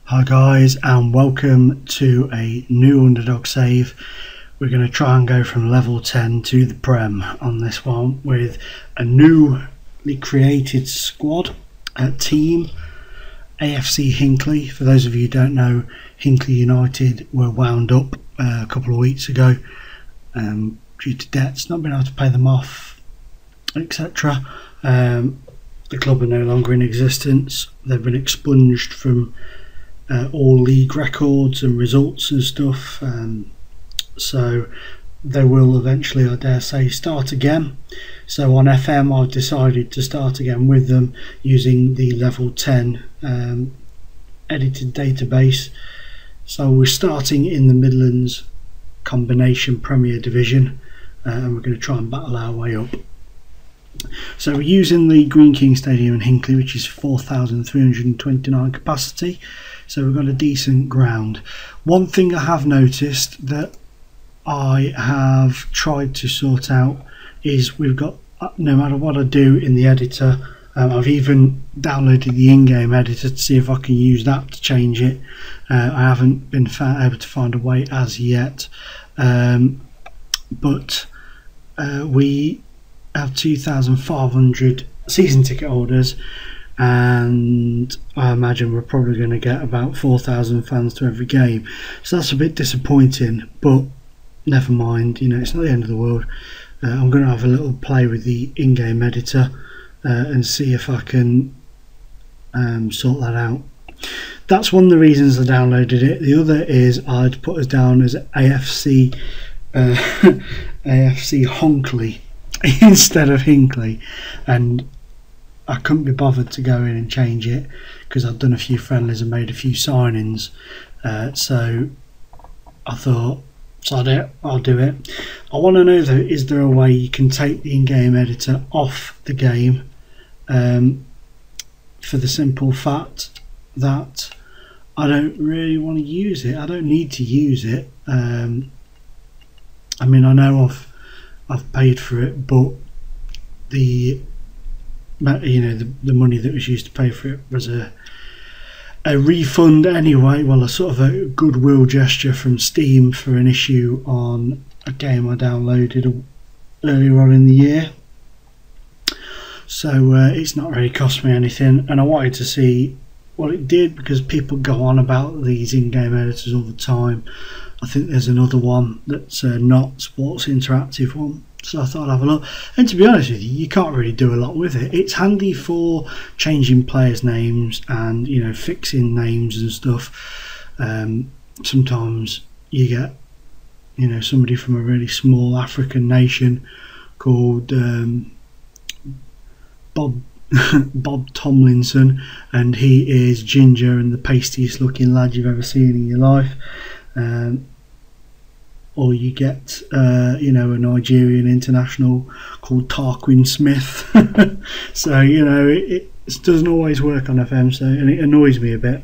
Hi guys, and welcome to a new underdog save. We're going to try and go from level 10 to the Prem on this one with a newly created squad, team, AFC Hinckley. For those of you who don't know, Hinckley United were wound up a couple of weeks ago due to debts, not being able to pay them off, etc. The club are no longer in existence. They've been expunged from all league records and results and stuff, so they will eventually, I dare say, start again. So on FM I've decided to start again with them using the level 10 edited database. So we're starting in the Midlands Combination Premier Division, and we're going to try and battle our way up. So we're using the Green King Stadium in Hinckley, which is 4,329 capacity, so we've got a decent ground. One thing I have noticed that I have tried to sort out is we've got, no matter what I do in the editor, I've even downloaded the in-game editor to see if I can use that to change it. I haven't been able to find a way as yet, but we have 2,500 season ticket holders, and I imagine we're probably going to get about 4,000 fans to every game, so that's a bit disappointing, but never mind, you know, it's not the end of the world. I'm going to have a little play with the in-game editor and see if I can sort that out. That's one of the reasons I downloaded it. The other is I'd put us down as AFC AFC Hinckley instead of Hinckley, and I couldn't be bothered to go in and change it because I've done a few friendlies and made a few signings, so I thought, sod it, I'll do it. I want to know though, is there a way you can take the in-game editor off the game, for the simple fact that I don't really want to use it. I don't need to use it. I mean, I know I've paid for it, but the money that was used to pay for it was a refund anyway. Well, a sort of a goodwill gesture from Steam for an issue on a game I downloaded earlier on in the year. So it's not really cost me anything, and I wanted to see what it did because people go on about these in-game editors all the time. I think there's another one that's not Sports Interactive one, so I thought I'd have a look. And to be honest with you, you can't really do a lot with it. It's handy for changing players' names and, you know, fixing names and stuff. Sometimes you get, you know, somebody from a really small African nation called Bob Tomlinson, and he is ginger and the pastiest looking lad you've ever seen in your life. Or you get, you know, a Nigerian international called Tarquin Smith. So, you know, it doesn't always work on FM, so, and it annoys me a bit.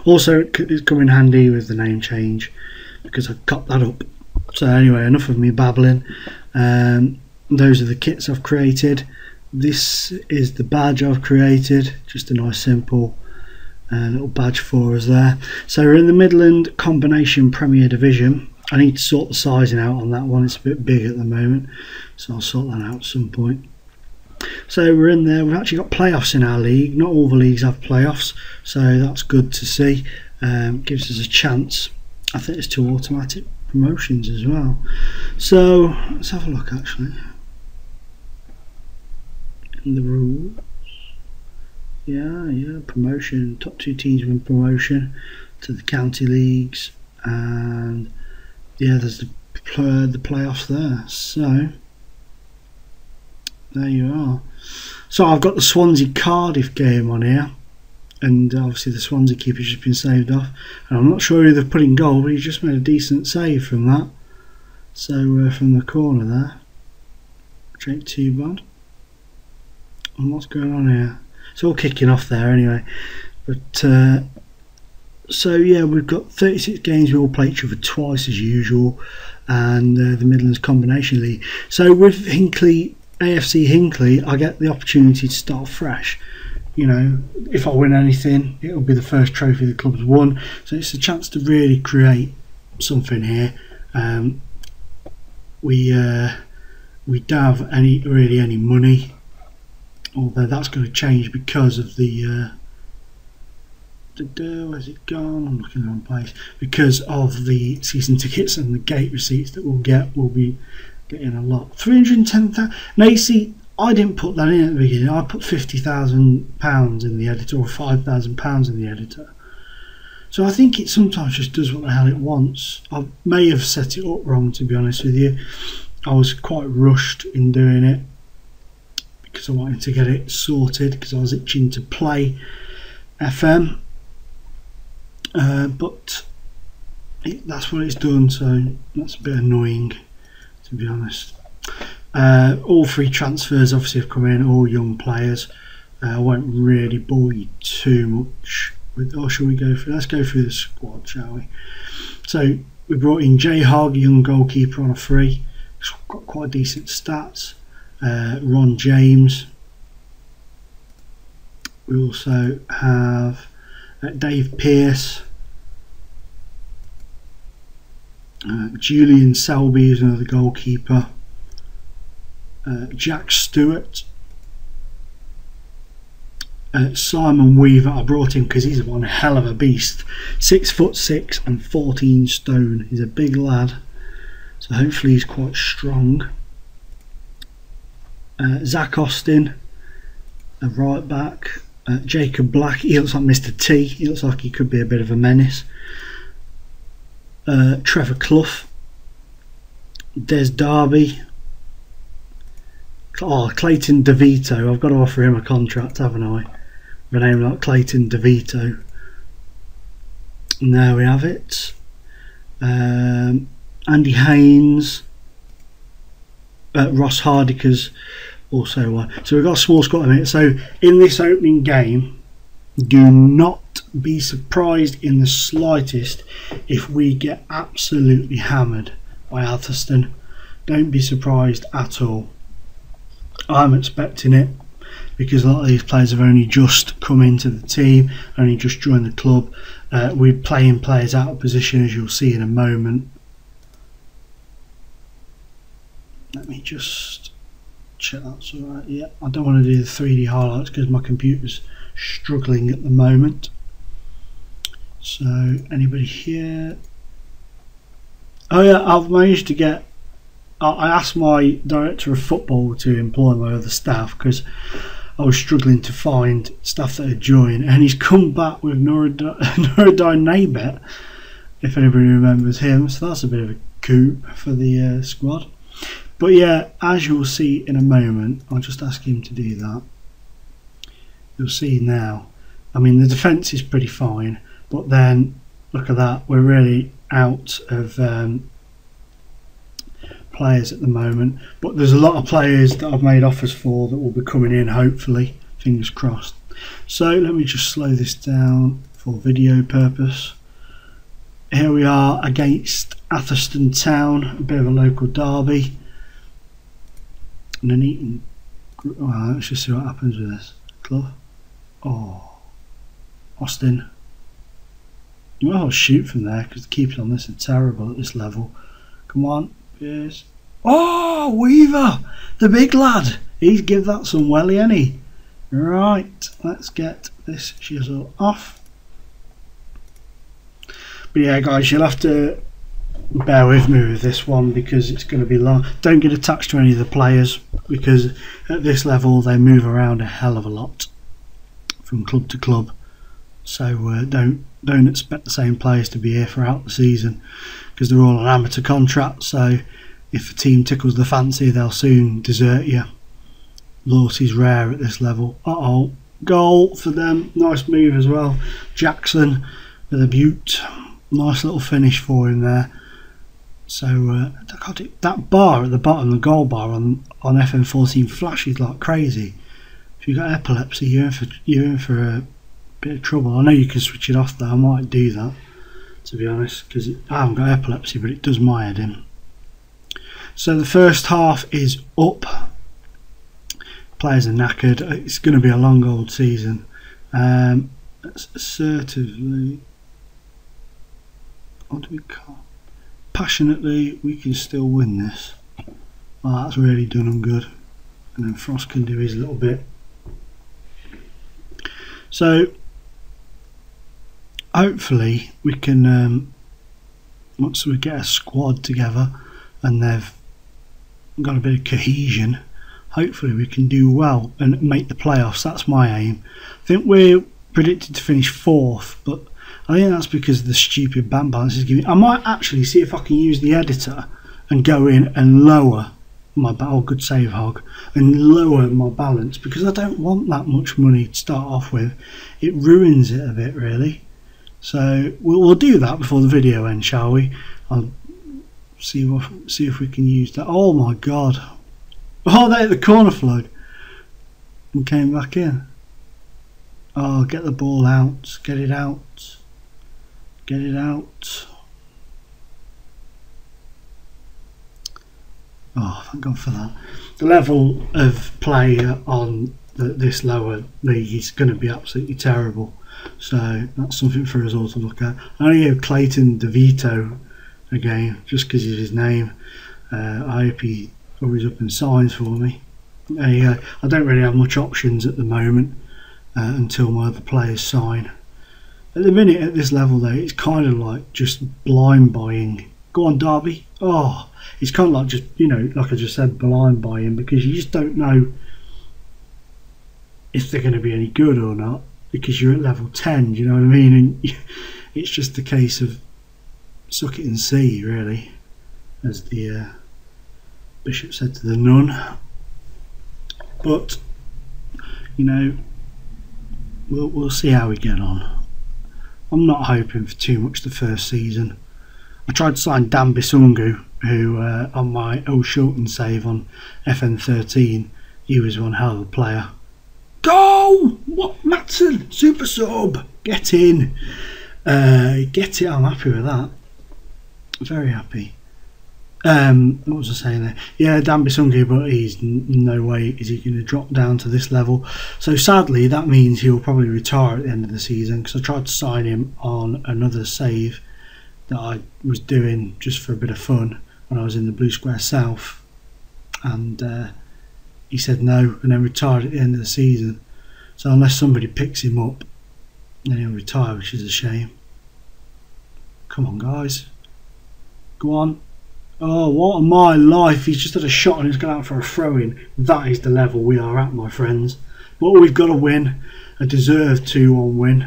Also, it's come in handy with the name change because I cut that up. So anyway, enough of me babbling. Those are the kits I've created. This is the badge I've created, just a nice simple little badge for us there. So we're in the Midland Combination Premier Division. I need to sort the sizing out on that one, it's a bit big at the moment, so I'll sort that out at some point. So we're in there. We've actually got playoffs in our league. Not all the leagues have playoffs, so that's good to see. Gives us a chance. I think there's 2 automatic promotions as well, so let's have a look actually in the rules. Yeah, promotion, top 2 teams win promotion to the county leagues, and yeah, there's the playoffs there. So there you are. So I've got the Swansea Cardiff game on here, and obviously the Swansea keeper's just been saved off, and I'm not sure who they've put in goal, but he's just made a decent save from that. So from the corner there, Jake too bad. And what's going on here? It's all kicking off there anyway, but so yeah, we've got 36 games. We all play each other twice as usual, and the Midlands Combination League. So with Hinckley, AFC Hinckley, I get the opportunity to start fresh. you know, if I win anything, it'll be the first trophy the club's won. So it's a chance to really create something here. We don't have any money, although that's going to change because of the where's it gone? I'm looking in the wrong place. Because of the season tickets and the gate receipts that we'll get, we'll be getting a lot. 310,000. Now you see, I didn't put that in at the beginning. I put £50,000 in the editor, or £5,000 in the editor. So I think it sometimes just does what the hell it wants. I may have set it up wrong, to be honest with you. I was quite rushed in doing it because I wanted to get it sorted, because I was itching to play FM. But that's what it's done, so that's a bit annoying, to be honest. All 3 transfers obviously have come in, all young players. I won't really bore you too much with, or shall we go through? Let's go through the squad, shall we? So we brought in Jay Hogg, young goalkeeper, on a free. He's got quite decent stats. Ron James. We also have Dave Pearce. Julian Selby is another goalkeeper. Jack Stewart. Simon Weaver, I brought him because he's one hell of a beast. 6'6" and 14 stone. He's a big lad, so hopefully he's quite strong. Zach Austin, a right back. Jacob Black, he looks like Mr. T. He looks like he could be a bit of a menace. Trevor Clough. Des Darby. Oh, Clayton DeVito. I've got to offer him a contract, haven't I? With a name like Clayton DeVito. And there we have it. Andy Haynes. Ross Hardiker's also one. So we've got a small squad in it. So in this opening game, do not be surprised in the slightest if we get absolutely hammered by Atherstone. Don't be surprised at all. I'm expecting it, because a lot of these players have only just come into the team, only just joined the club. We're playing players out of position, as you'll see in a moment. Let me just check that's alright. Yeah, I don't want to do the 3D highlights because my computer's struggling at the moment. So anybody here? Oh yeah, I've managed to get, I asked my director of football to employ my other staff because I was struggling to find staff that had joined, and he's come back with Nuruddin Naibet, if anybody remembers him. So that's a bit of a coup for the squad. But yeah, as you'll see in a moment, I'll just ask him to do that. You'll see now. I mean, the defence is pretty fine, but then look at that, we're really out of players at the moment. But there's a lot of players that I've made offers for that will be coming in, hopefully, fingers crossed. So let me just slow this down for video purpose. Here we are against Atherstone Town, a bit of a local derby. Nuneaton. Well, let's just see what happens with this. Clough. Oh, Austin. You might as well shoot from there because the keepers on this are terrible at this level. Come on, yes. Oh, Weaver, the big lad. He's give that some welly, ain't he? Right, let's get this chisel off. But yeah, guys, you'll have to bear with me with this one because it's going to be long. Don't get attached to any of the players because at this level they move around a hell of a lot from club to club. So don't expect the same players to be here throughout the season because they're all on amateur contracts. So if a team tickles the fancy, they'll soon desert you. Loyalty's rare at this level. Uh-oh, goal for them. Nice move as well. Jackson with a beaut. Nice little finish for him there. So that bar at the bottom, the goal bar on FM14 flashes like crazy. If you've got epilepsy, you're in for a bit of trouble. I know you can switch it off though. I might do that, to be honest, because I haven't got epilepsy, but it does my head in. So the first half is up. Players are knackered. It's going to be a long old season. Assertively, what do we call? Passionately, we can still win this. Oh, that's really done them good. And then Frost can do his little bit. So hopefully we can, once we get a squad together and they've got a bit of cohesion, hopefully we can do well and make the playoffs. That's my aim. I think we're predicted to finish 4th, but I think that's because of the stupid bank balance is giving. I might actually see if I can use the editor and go in and lower my good save hog, and lower my balance, because I don't want that much money to start off with. It ruins it a bit, really. So we'll do that before the video ends, shall we? I'll see if we can use that. Oh my god! Oh, they hit the corner flag and came back in. Oh, get the ball out. Get it out. Get it out. Oh, thank God for that. The level of play on this lower league is going to be absolutely terrible. So that's something for us all to look at. I only gave Clayton DeVito a game just because of his name. I hope he hurries up and signs for me. I don't really have much options at the moment until my other players sign. At the minute, at this level though, it's kind of like just blind buying. Go on, Derby. Oh, it's kind of like just, you know, like I just said, blind buying, because you just don't know if they're going to be any good or not, because you're at level 10, you know what I mean? And it's just a case of suck it and see, really, as the bishop said to the nun. But, you know, we'll see how we get on. I'm not hoping for too much the first season. I tried to sign Dan Bisungu, who on my old Shilton save on FM14, he was one hell of a player. Go! What, Matson? Super sub! Get in! Get it, I'm happy with that. Very happy. What was I saying there? Yeah, Dan Bisungu, but he's no way is he going to drop down to this level. So sadly, that means he'll probably retire at the end of the season, because I tried to sign him on another save that I was doing just for a bit of fun when I was in the Blue Square South, and he said no and then retired at the end of the season. So unless somebody picks him up, then he'll retire, which is a shame. Come on, guys, go on. Oh, what a my life, he's just had a shot and he's gone out for a throw-in. That is the level we are at, my friends. But we've got to win, a deserved 2-1 win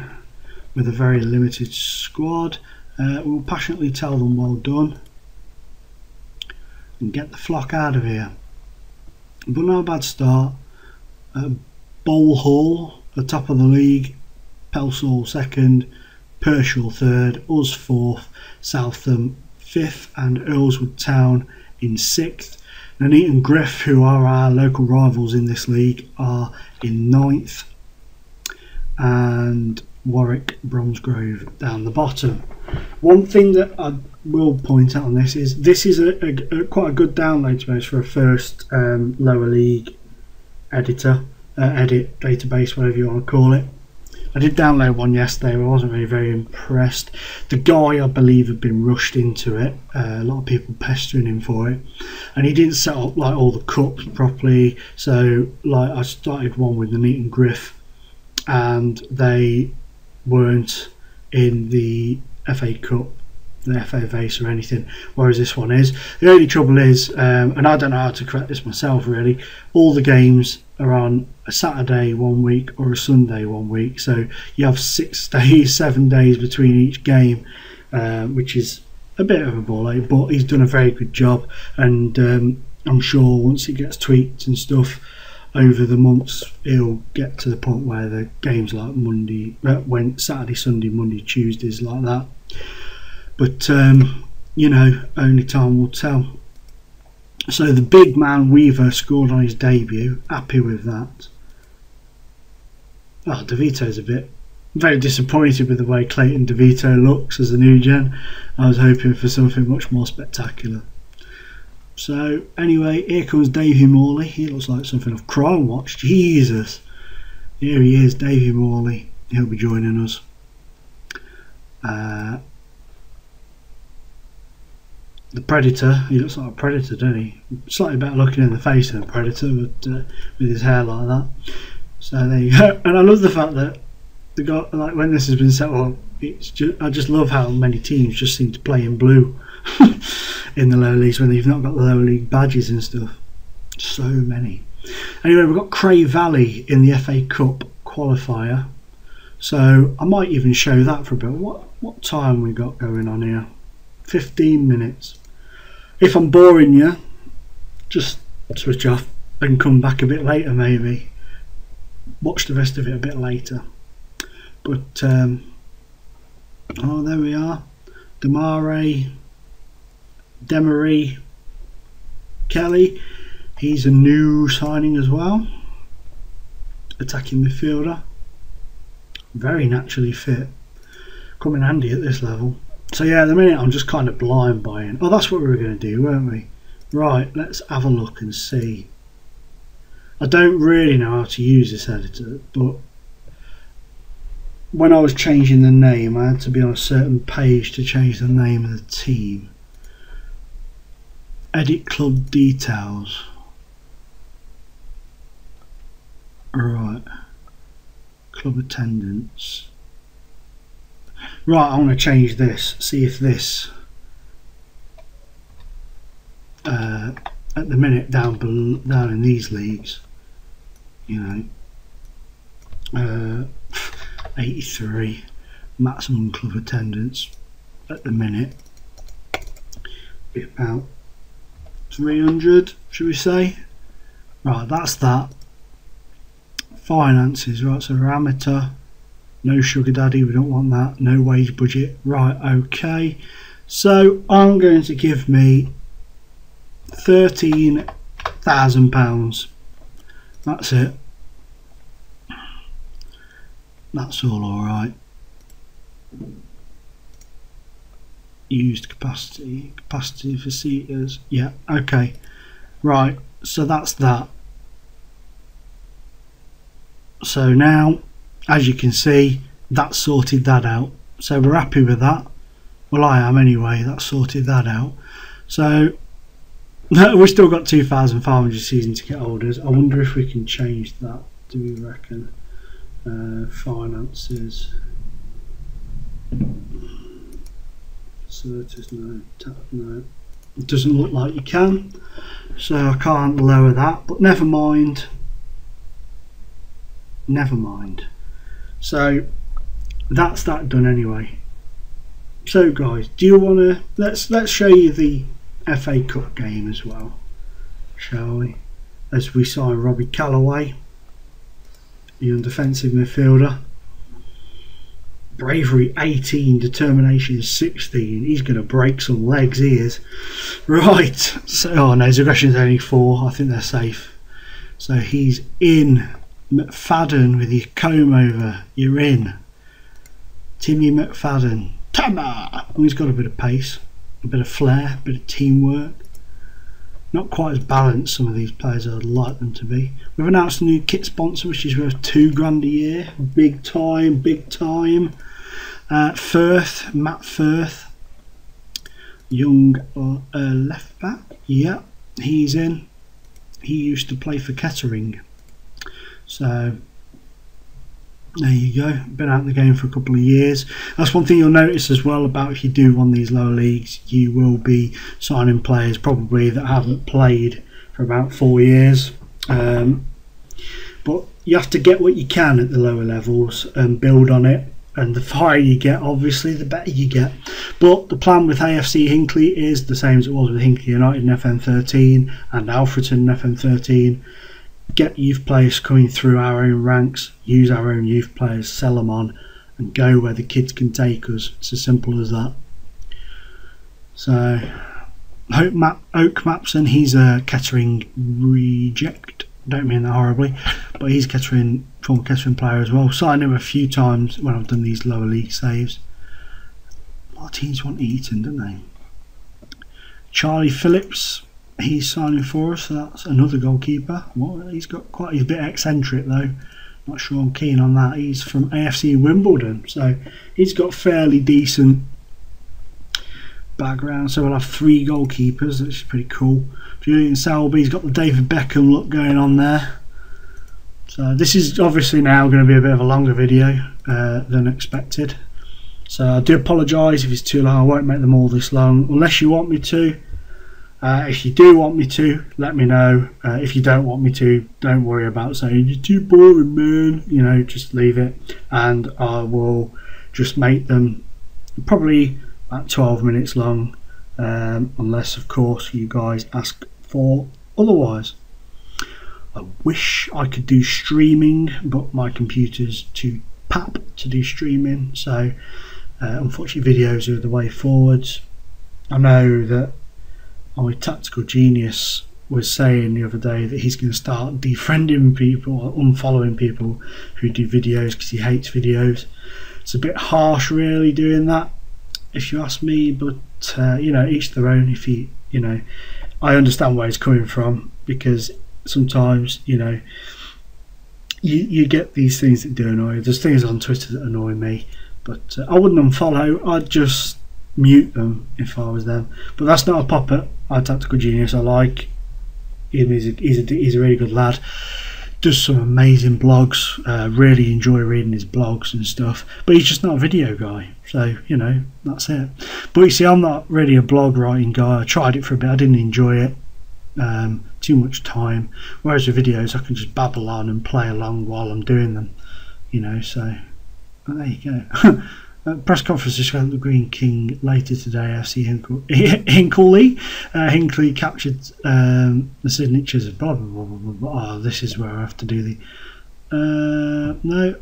with a very limited squad. We'll passionately tell them well done and get the flock out of here. But not a bad start. Bowl Hall, the top of the league, Pelsall 2nd, Pershall 3rd, us 4th, Southam 5th, and Earlswood Town in 6th. Nuneaton Griff, who are our local rivals in this league, are in 9th, and Warwick Bromsgrove down the bottom. One thing that I will point out on this is quite a good download space for a first lower league editor, edit database, whatever you want to call it. I did download one yesterday, but I wasn't really very impressed. The guy, I believe, had been rushed into it. A lot of people pestering him for it, and he didn't set up like all the cups properly. So, like, I started one with the Nuneaton Griff, and they weren't in the FA Cup, the FA Vase or anything, whereas this one is. The only trouble is, and I don't know how to correct this myself really, all the games are on a Saturday one week or a Sunday one week, so you have 6 days, 7 days between each game, which is a bit of a ball ache, but he's done a very good job, and I'm sure once it gets tweaked and stuff over the months, he'll get to the point where the games like Saturday, Sunday, Monday, Tuesdays like that. But you know, only time will tell. So the big man Weaver scored on his debut. Happy with that. Oh, DeVito's a bit very disappointed with the way Clayton DeVito looks as a new gen. I was hoping for something much more spectacular. So anyway, here comes Davey Morley. He looks like something of Crime Watch. Jesus. Here he is, Davey Morley. He'll be joining us. The Predator. He looks like a Predator, doesn't he? Slightly better looking in the face than a Predator, but with his hair like that. So there you go. And I love the fact that the guy, like when this has been set up, it's just, I just love how many teams just seem to play in blue in the lower leagues when they've not got the lower league badges and stuff. So many. Anyway, we've got Cray Valley in the FA Cup qualifier, so I might even show that for a bit. What time we got going on here? 15 minutes. If I'm boring you, just switch off and come back a bit later, maybe watch the rest of it a bit later. But oh, there we are. Demery Kelly, he's a new signing as well, attacking midfielder, very naturally fit, come in handy at this level. So yeah, at the minute I'm just kind of blind buying. Oh, that's what we were going to do, weren't we? Right, let's have a look and see. I don't really know how to use this editor, but when I was changing the name I had to be on a certain page to change the name of the team. Edit club details. Right, club attendance. Right, I want to change this, see if this at the minute down in these leagues, you know, 83 maximum club attendance at the minute, be about 300, should we say? Right, that's that. Finances, right, so we're amateur, no sugar daddy, we don't want that, no wage budget. Right, okay, so I'm going to give me £13,000. That's it. That's all alright. Used capacity for seaters, yeah, okay. Right, so that's that. So now, as you can see, that sorted that out. So we're happy with that. Well, I am anyway. That sorted that out. So we've still got 2,500 season ticket holders. I wonder if we can change that. Do we reckon? Finances. Searches, no. No. It doesn't look like you can. So I can't lower that. But never mind. Never mind. So that's that done anyway. So guys, do you want to let's show you the FA Cup game as well, shall we? As we sign Robbie Callaway, young defensive midfielder. Bravery 18, determination 16. He's going to break some legs, he is. Right. So, oh no, his aggression's only 4. I think they're safe. So he's in. McFadden with your comb over, you're in. Timmy McFadden, Tama! And he's got a bit of pace, a bit of flair, a bit of teamwork. Not quite as balanced some of these players as I'd like them to be. We've announced a new kit sponsor which is worth £2 a year. Big time, big time. Firth, Matt Firth, young left back. Yeah, he's in. He used to play for Kettering. So there you go, been out in the game for a couple of years. That's one thing you'll notice as well about if you do one of these lower leagues, you will be signing players probably that haven't played for about 4 years. But you have to get what you can at the lower levels and build on it, and the higher you get obviously the better you get. But the plan with AFC Hinckley is the same as it was with Hinckley United in FM13 and Alfreton in FM13. Get youth players coming through our own ranks, use our own youth players, sell them on, and go where the kids can take us. It's as simple as that. So, Oak Mapson, he's a Kettering reject. Don't mean that horribly, but he's a former Kettering player as well. Signed him a few times when I've done these lower league saves. A lot of teams want Eton, don't they? Charlie Phillips, he's signing for us, so that's another goalkeeper. Well, he's a bit eccentric though. Not sure I'm keen on that. He's from AFC Wimbledon, so he's got fairly decent background. So we'll have 3 goalkeepers, which is pretty cool. Julian Selby's got the David Beckham look going on there. So this is obviously now going to be a bit of a longer video than expected. So I do apologise if it's too long. I won't make them all this long unless you want me to. If you do want me to, let me know. If you don't want me to, don't worry about saying you're too boring, man. You know, just leave it, and I will just make them probably about 12 minutes long, unless of course you guys ask for otherwise. I wish I could do streaming, but my computer's too pap to do streaming, so unfortunately videos are the way forwards. I know that my tactical genius was saying the other day that he's going to start defriending people or unfollowing people who do videos because he hates videos. It's a bit harsh really doing that, if you ask me, but you know, each their own. If you know, I understand where he's coming from, because sometimes, you know, you get these things that do annoy you. There's things on Twitter that annoy me, but I wouldn't unfollow. I'd just mute them if I was them. But that's not a puppet. I'm tactical genius. I like him. He's a really good lad. Does some amazing blogs. Really enjoy reading his blogs and stuff. But he's just not a video guy. So, you know, that's it. But you see, I'm not really a blog writing guy. I tried it for a bit. I didn't enjoy it. Too much time. Whereas with videos, I can just babble on and play along while I'm doing them. You know, so there you go. Press conference described the Green King later today. AFC Hinckley. Hinckley captured the signatures of blah blah blah blah blah. Oh, this is where I have to do the. No,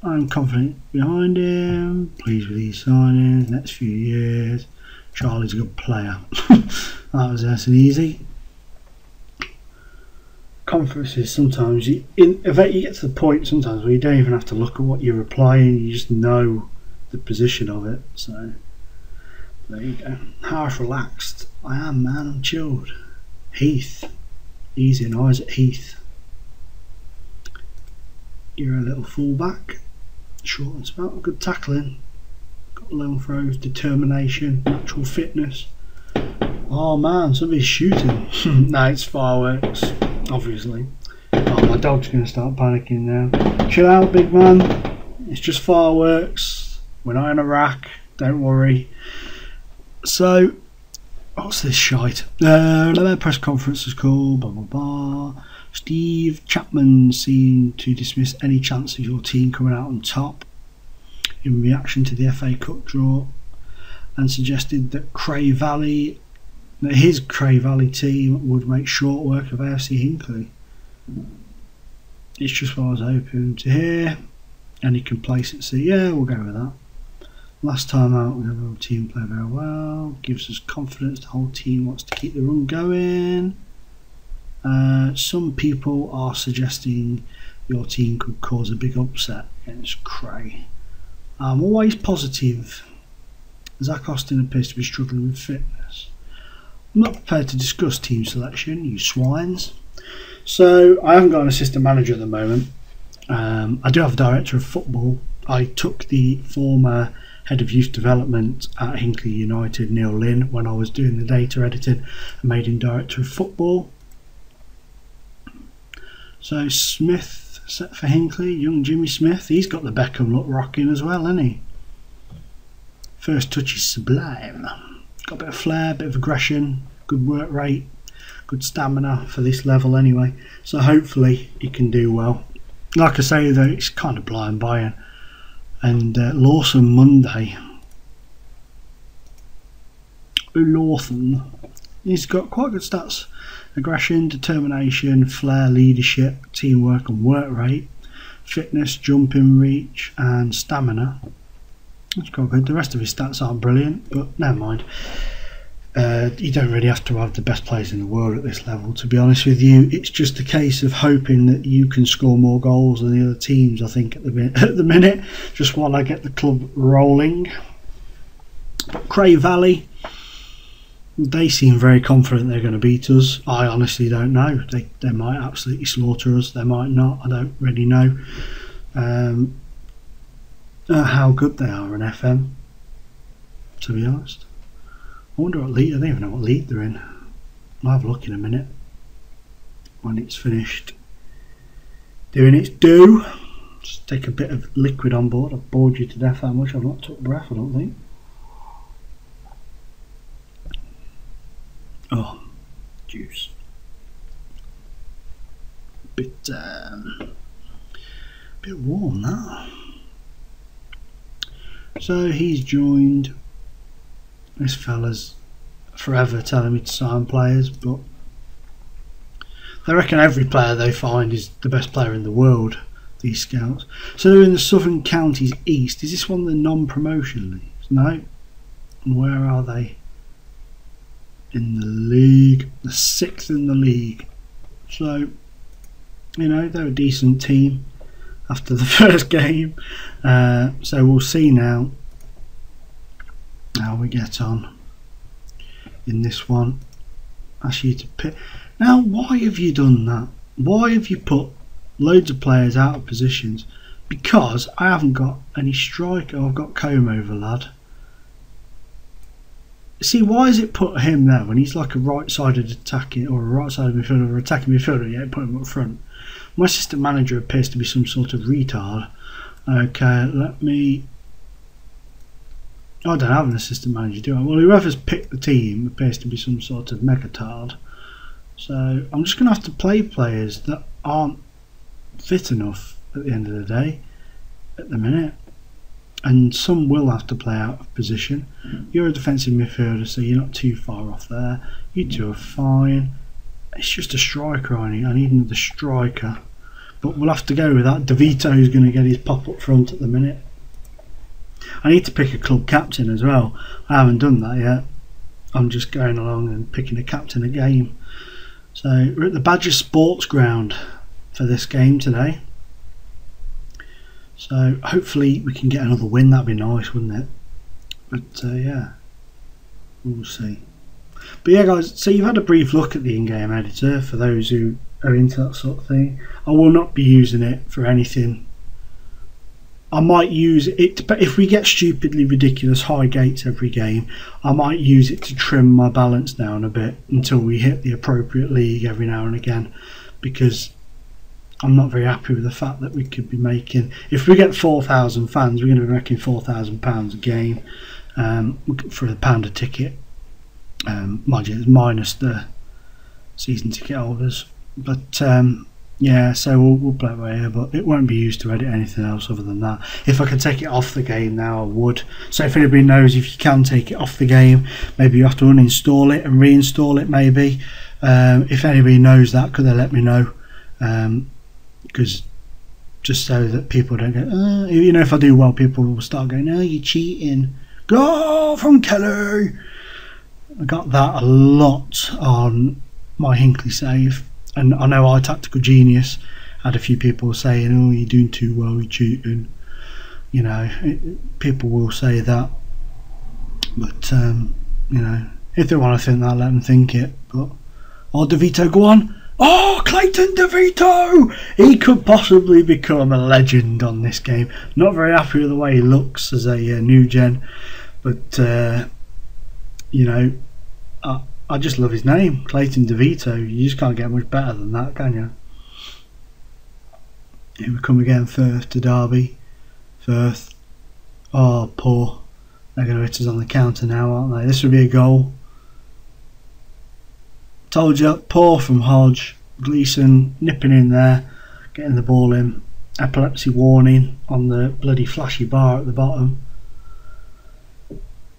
I'm confident behind him. Pleased with these signings. Next few years, Charlie's a good player. That was nice and easy. Conferences sometimes you get to the point sometimes where you don't even have to look at what you're replying. You just know the position of it. So there you go. Half relaxed I am, man. I'm chilled. Heath, easy and eyes at Heath. You're a little fullback, short and smart, good tackling, got long throws, determination, natural fitness. Oh man, somebody's shooting. No, it's fireworks, obviously. Oh, my dog's gonna start panicking now. Chill out, big man. It's just fireworks. We're not in Iraq, don't worry. So, what's this shite? Press conference is called, blah blah blah. Steve Chapman seemed to dismiss any chance of your team coming out on top in reaction to the FA Cup draw, and suggested that his Cray Valley team would make short work of AFC Hinckley. It's just what I was hoping to hear. Any complacency? Yeah, we'll go with that. Last time out, we have our team play very well. Gives us confidence. The whole team wants to keep the run going. Some people are suggesting your team could cause a big upset against Cray. I'm always positive. Zach Austin appears to be struggling with fitness. I'm not prepared to discuss team selection, you swines. So I haven't got an assistant manager at the moment. I do have a director of football. I took the former head of youth development at Hinckley United, Neil Lynn, when I was doing the data editing, and made him director of football. So Smith set for Hinckley, young Jimmy Smith. He's got the Beckham look rocking as well, hasn't he? First touch is sublime. Got a bit of flair, a bit of aggression, good work rate, good stamina for this level anyway. So hopefully he can do well. Like I say though, it's kind of blind buying. And Lawson Monday. Lawson. He's got quite good stats. Aggression, determination, flair, leadership, teamwork and work rate, fitness, jumping reach and stamina. That's quite good. The rest of his stats aren't brilliant, but never mind. You don't really have to have the best players in the world at this level, to be honest with you. It's just a case of hoping that you can score more goals than the other teams, I think, at the minute, just while I get the club rolling. But Cray Valley, They seem very confident they're going to beat us. I honestly don't know. They might absolutely slaughter us. They might not. I don't really know how good they are in FM, to be honest. I wonder what league. I don't even know what league they're in. I'll have a look in a minute when it's finished doing its due. Just take a bit of liquid on board. I've bored you to death how much I've not took breath, I don't think. Oh, juice. Bit warm that. So he's joined. This fella's forever telling me to sign players, but they reckon every player they find is the best player in the world, these scouts. So they're in the Southern Counties East. Is this one of the non-promotion leagues? No. And where are they? In the league, the 6th in the league. So, you know, they're a decent team after the first game. So we'll see now how we get on in this one. Ask you to pick. Now, why have you done that? Why have you put loads of players out of positions? Because I haven't got any striker. I've got comb over, lad. See, why has it put him there when he's like a right-sided attacking or a right-sided midfielder or attacking midfielder? Yeah, put him up front. My assistant manager appears to be some sort of retard. Okay, let me. I don't have an assistant manager, do I? Well, whoever's picked the team appears to be some sort of megatard. So I'm just going to have to play players that aren't fit enough at the end of the day, at the minute. And some will have to play out of position. You're a defensive midfielder, so you're not too far off there. You two are fine. It's just a striker I need. I need another striker. But we'll have to go with that. DeVito is going to get his pop up front at the minute. I need to pick a club captain as well. I haven't done that yet. I'm just going along and picking a captain a game. So we're at the Badger Sports Ground for this game today. So hopefully we can get another win. That'd be nice, wouldn't it? But yeah, we'll see. But yeah, guys, so you've had a brief look at the in-game editor for those who are into that sort of thing. I will not be using it for anything. I might use it, but if we get stupidly ridiculous high gates every game, I might use it to trim my balance down a bit until we hit the appropriate league every now and again, because I'm not very happy with the fact that we could be making, if we get 4,000 fans, we're going to be making £4,000 a game for a £1 a ticket. Mind you, it's minus the season ticket holders. But yeah, so we'll play it by ear, but it won't be used to edit anything else other than that. If I could take it off the game now, I would. So if anybody knows if you can take it off the game, maybe you have to uninstall it and reinstall it maybe. If anybody knows that, could they let me know? Because just so that people don't go, you know, if I do well, people will start going, oh, you're cheating. Go from Kelly. I got that a lot on my Hinckley save, and I know our Tactical Genius had a few people saying, oh, you're doing too well, you're cheating. You know, people will say that, but you know, if they want to think that, let them think it. But oh, DeVito, go on. Oh, Clayton DeVito! He could possibly become a legend on this game. Not very happy with the way he looks as a new gen, but you know, I just love his name, Clayton DeVito. You just can't get much better than that, can you? Here we come again, Firth to Derby. Firth. Oh, poor. They're going to hit us on the counter now, aren't they? This would be a goal. Told you, poor from Hodge. Gleeson nipping in there, getting the ball in. Epilepsy warning on the bloody flashy bar at the bottom.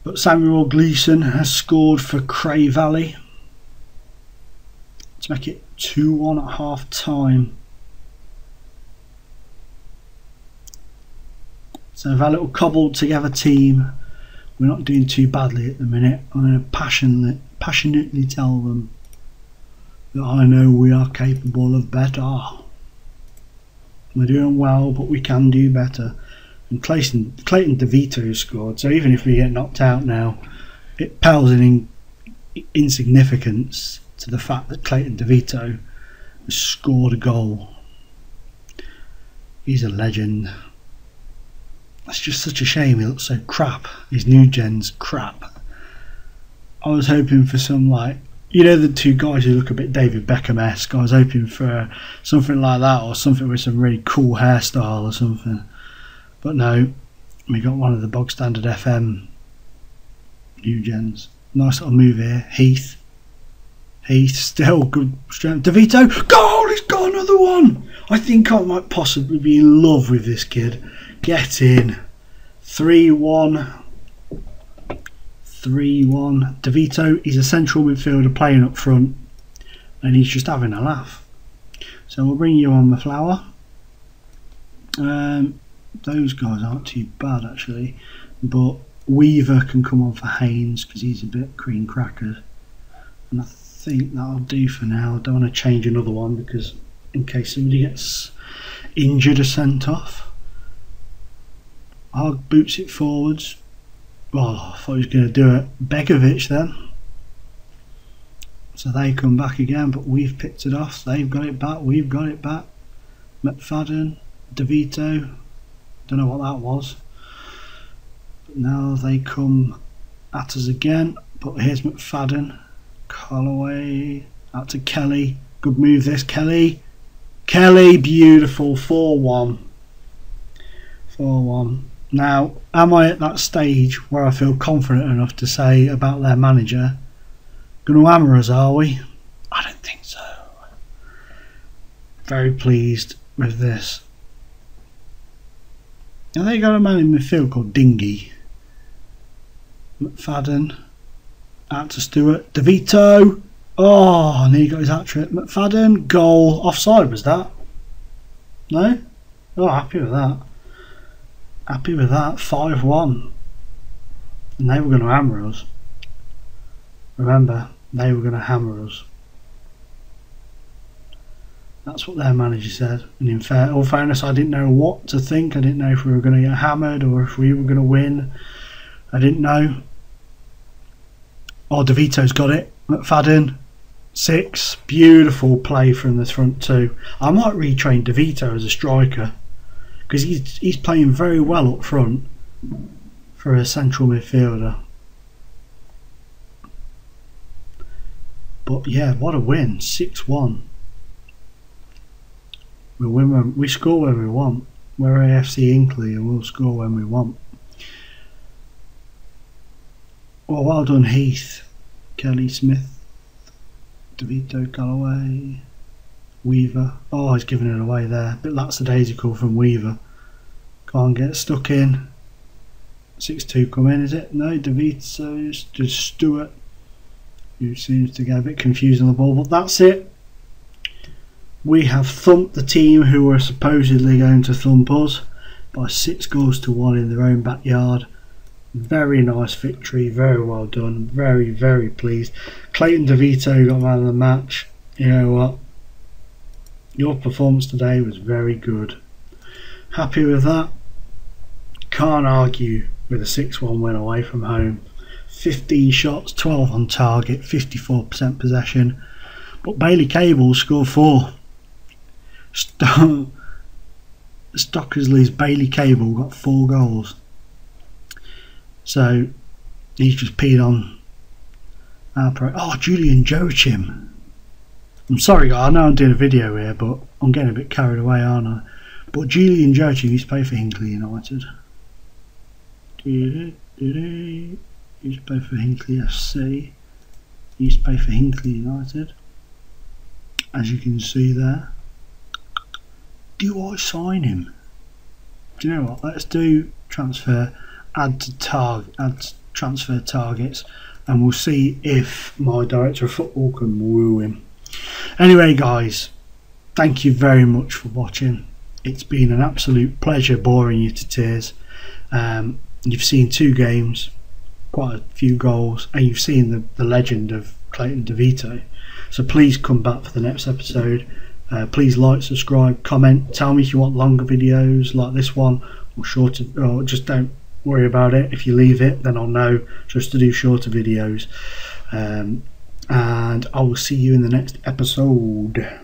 But Samuel Gleeson has scored for Cray Valley to make it 2-1 at half time. So if our little cobbled together team, we're not doing too badly at the minute. I'm going to passionately tell them that I know we are capable of better. We're doing well, but we can do better. And Clayton DeVito scored, so even if we get knocked out now, it pales in insignificance to the fact that Clayton DeVito has scored a goal. He's a legend. It's just such a shame he looks so crap. His new gen's crap. I was hoping for some, like, you know, the two guys who look a bit David Beckham-esque. I was hoping for something like that, or something with some really cool hairstyle or something. But no, we got one of the bog standard FM new gens. Nice little move here. Heath still good strength. DeVito, goal! He's got another one. I think I might possibly be in love with this kid. Get in. 3-1. 3-1. DeVito, he's a central midfielder playing up front, and he's just having a laugh. So we'll bring you on the flower. Those guys aren't too bad actually, but Weaver can come on for Haynes because he's a bit cream cracker, and I think that'll do for now. I don't want to change another one because in case somebody gets injured or sent off. Hogg boots it forwards. Oh, I thought he was going to do it. Begovic then. So they come back again, but we've picked it off. They've got it back. We've got it back. McFadden, DeVito. Don't know what that was. But now they come at us again. But here's McFadden. Holloway. Out to Kelly. Good move this, Kelly. Kelly, beautiful. 4-1. 4-1. Now, am I at that stage where I feel confident enough to say about their manager, going to hammer us, are we? I don't think so. Very pleased with this. Now they got a man in midfield called Dingy. McFadden. Out to Stewart. DeVito. Oh, and he got his hat-trick. McFadden. Goal. Offside was that? No? Oh, happy with that. Happy with that. 5-1. And they were going to hammer us. Remember, they were going to hammer us. That's what their manager said. And in all fairness, I didn't know what to think. I didn't know if we were going to get hammered or if we were going to win. I didn't know. Oh, DeVito's got it. McFadden. 6. Beautiful play from the front two. I might retrain DeVito as a striker, because he's playing very well up front for a central midfielder. But yeah, what a win. 6-1. We'll win we score when we want. We're AFC Hinckley and we'll score when we want. Well done, Heath. Kelly Smith. DeVito, Galloway. Weaver. Oh, he's giving it away there. Bit lackadaisical from Weaver. Can't get stuck in. 6-2 come in, is it? No, DeVito's just Stewart, who seems to get a bit confused on the ball, but that's it. We have thumped the team who were supposedly going to thump us by 6-1 in their own backyard. Very nice victory, very well done, very, very pleased. Clayton DeVito got man of the match. You know what? Your performance today was very good. Happy with that. Can't argue with a 6-1 win away from home. 15 shots, 12 on target, 54% possession. But Bailey Cable scored 4. Stockersley's Bailey Cable got 4 goals. So he's just peed on our pro. Oh, Julian Joachim. I'm sorry, I know I'm doing a video here, but I'm getting a bit carried away, aren't I? But Julian Joachim used to play for Hinckley United. He used to play for Hinckley FC. He used to play for Hinckley United. As you can see there. Do I sign him? Do you know what? Let's do transfer. Add transfer targets, and we'll see if my director of football can woo him. Anyway guys, thank you very much for watching. It's been an absolute pleasure boring you to tears. You've seen 2 games, quite a few goals, and you've seen the legend of Clayton DeVito. So please come back for the next episode. Please like, subscribe, comment, tell me if you want longer videos like this one or shorter, or just don't worry about it. If you leave it, then I'll know just to do shorter videos. and I will see you in the next episode.